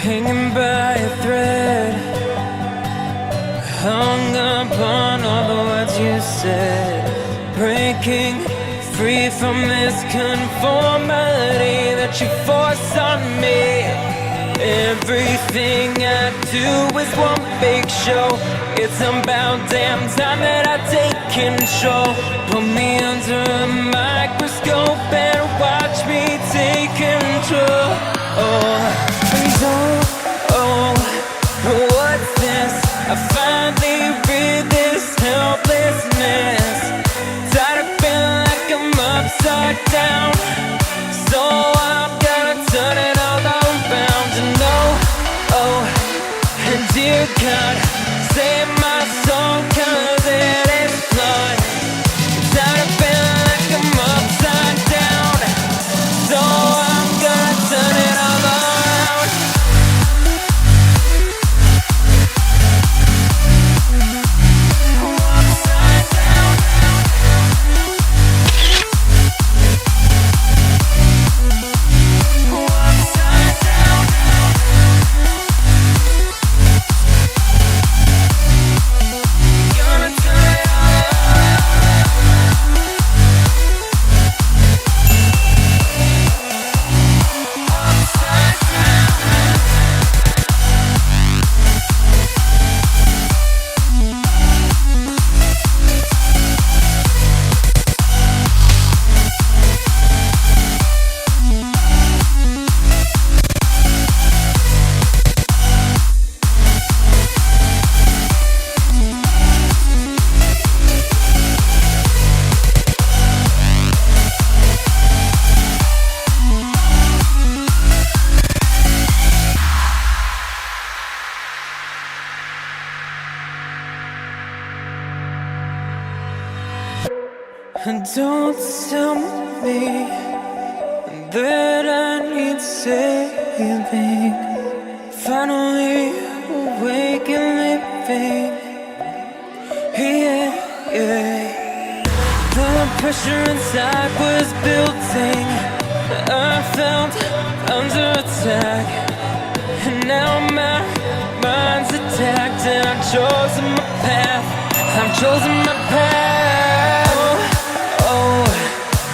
hanging by a thread, hung upon all the words you said, breaking free from this conformity that you force on me. Everything I do is one big show. It's about damn time that I take control. Put me under a microscope and watch me take control. What's this? I finally read this helplessness. Tired of feeling like I'm upside down, so I'm gonna turn it all around. And and dear God, save my soul, 'cause it is flawed. Tired of feeling like I'm upside down, so I'm gonna turn it all around. Don't tell me that I need saving. Finally awake and living. The pressure inside was building. I felt under attack, and now my mind's attacked. And I've chosen my path. I've chosen my path.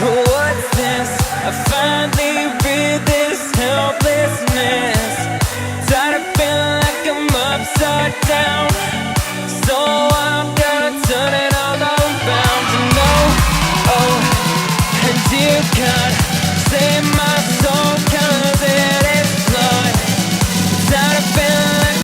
What's this? I finally read this helplessness. Tired of feeling like I'm upside down,